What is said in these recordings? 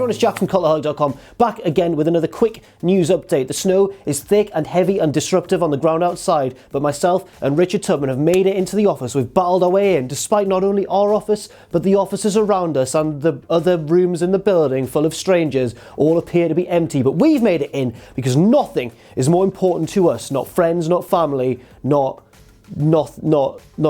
everyone, it's Jack from cultaholic.com, back again with another quick news update. The snow is thick and heavy and disruptive on the ground outside, but myself and Richard Tubman have made it into the office. We've battled our way in, despite not only our office, but the offices around us and the other rooms in the building full of strangers all appear to be empty. But we've made it in because nothing is more important to us. Not friends, not family, not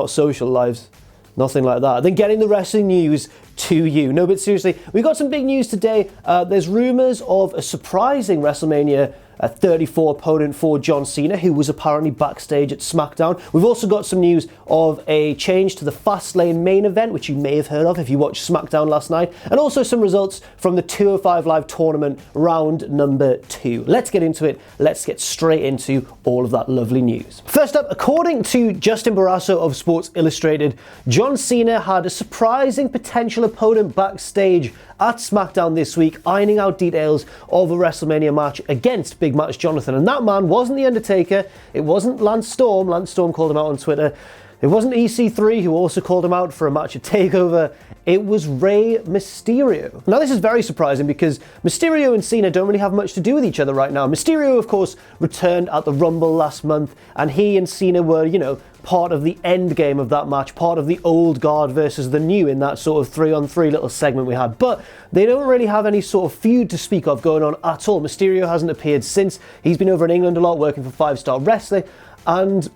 social lives. Nothing like that. Then getting the wrestling news to you. No, but seriously, we've got some big news today. There's rumours of a surprising WrestleMania 34 opponent for John Cena, who was apparently backstage at SmackDown. We've also got some news of a change to the Fastlane main event, which you may have heard of if you watched SmackDown last night, and also some results from the 205 Live tournament round number 2. Let's get into it. Let's get straight into all of that lovely news. First up, according to Justin Barrasso of Sports Illustrated, John Cena had a surprising potential opponent backstage at SmackDown this week, ironing out details of a WrestleMania match against Big Match Jonathan. And that man wasn't The Undertaker, it wasn't Lance Storm. Lance Storm called him out on Twitter. It wasn't EC3, who also called him out for a match at TakeOver. It was Rey Mysterio. Now, this is very surprising because Mysterio and Cena don't really have much to do with each other right now. Mysterio, of course, returned at the Rumble last month, and he and Cena were, part of the end game of that match, part of the old guard versus the new in that sort of 3-on-3 little segment we had. But they don't really have any sort of feud to speak of going on at all. Mysterio hasn't appeared since. He's been over in England a lot working for 5-Star Wrestling, and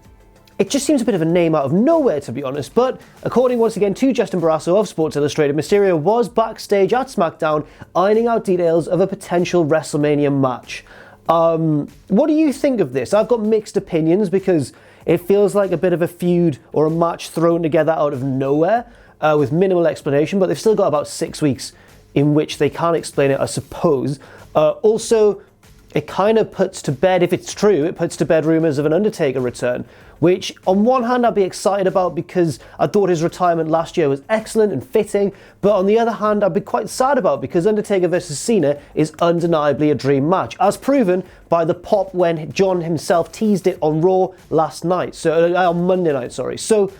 it just seems a bit of a name out of nowhere, to be honest. But according once again to Justin Barrasso of Sports Illustrated, Mysterio was backstage at SmackDown ironing out details of a potential WrestleMania match. What do you think of this? I've got mixed opinions because it feels like a bit of a feud or a match thrown together out of nowhere with minimal explanation, but they've still got about 6 weeks in which they can't explain it, I suppose. Also, it kind of puts to bed, if it's true, it puts to bed rumours of an Undertaker return, which on one hand I'd be excited about because I thought his retirement last year was excellent and fitting, but on the other hand I'd be quite sad about because Undertaker versus Cena is undeniably a dream match, as proven by the pop when John himself teased it on Raw last night, on Monday night, sorry. So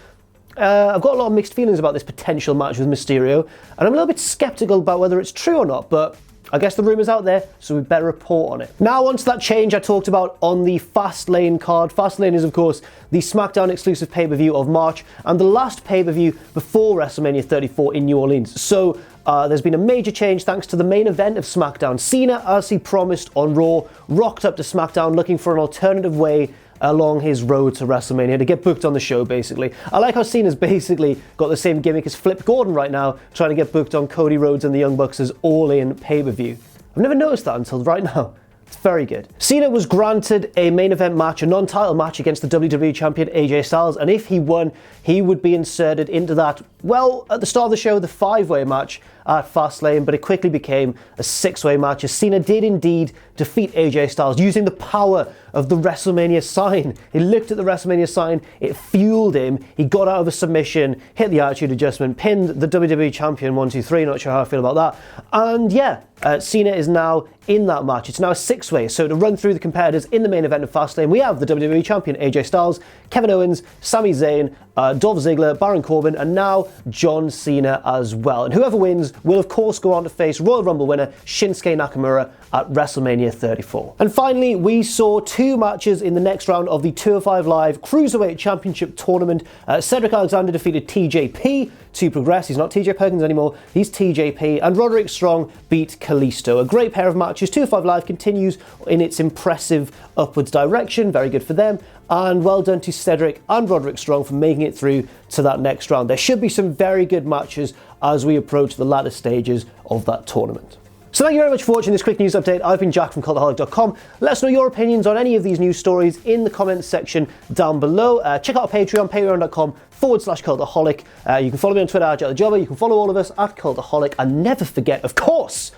I've got a lot of mixed feelings about this potential match with Mysterio, and I'm a little bit sceptical about whether it's true or not, but I guess the rumour's out there, so we better report on it. Now on to that change I talked about on the Fastlane card. Fastlane is, of course, the SmackDown exclusive pay-per-view of March and the last pay-per-view before WrestleMania 34 in New Orleans. So there's been a major change thanks to the main event of SmackDown. Cena, as he promised on Raw, rocked up to SmackDown looking for an alternative way along his road to WrestleMania to get booked on the show, basically. I like how Cena's basically got the same gimmick as Flip Gordon right now, trying to get booked on Cody Rhodes and the Young Bucks' All-In pay-per-view. I've never noticed that until right now. It's very good. Cena was granted a main event match, a non-title match against the WWE Champion AJ Styles, and if he won, he would be inserted into that, well, at the start of the show, the 5-way match at Fastlane, but it quickly became a 6-way match as Cena did indeed defeat AJ Styles using the power of the WrestleMania sign. He looked at the WrestleMania sign, it fueled him, he got out of a submission, hit the Attitude Adjustment, pinned the WWE Champion 1, 2, 3, not sure how I feel about that, and yeah, Cena is now in that match. It's now a 6-way, so to run through the competitors in the main event of Fastlane, we have the WWE Champion AJ Styles, Kevin Owens, Sami Zayn, Dolph Ziggler, Baron Corbin, and now John Cena as well. And whoever wins will of course go on to face Royal Rumble winner Shinsuke Nakamura at WrestleMania 34. And finally, we saw 2 matches in the next round of the 205 Live Cruiserweight Championship tournament. Cedric Alexander defeated TJP to progress. He's not TJ Perkins anymore, he's TJP. And Roderick Strong beat Kalisto. A great pair of matches. 205 Live continues in its impressive upwards direction. Very good for them. And well done to Cedric and Roderick Strong for making it through to that next round. There should be some very good matches as we approach the latter stages of that tournament. So thank you very much for watching this quick news update. I've been Jack from cultaholic.com. Let us know your opinions on any of these news stories in the comments section down below. Check out our Patreon, patreon.com/cultaholic. You can follow me on Twitter @JackTheJobber. You can follow all of us @Cultaholic. And never forget, of course,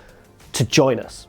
to join us.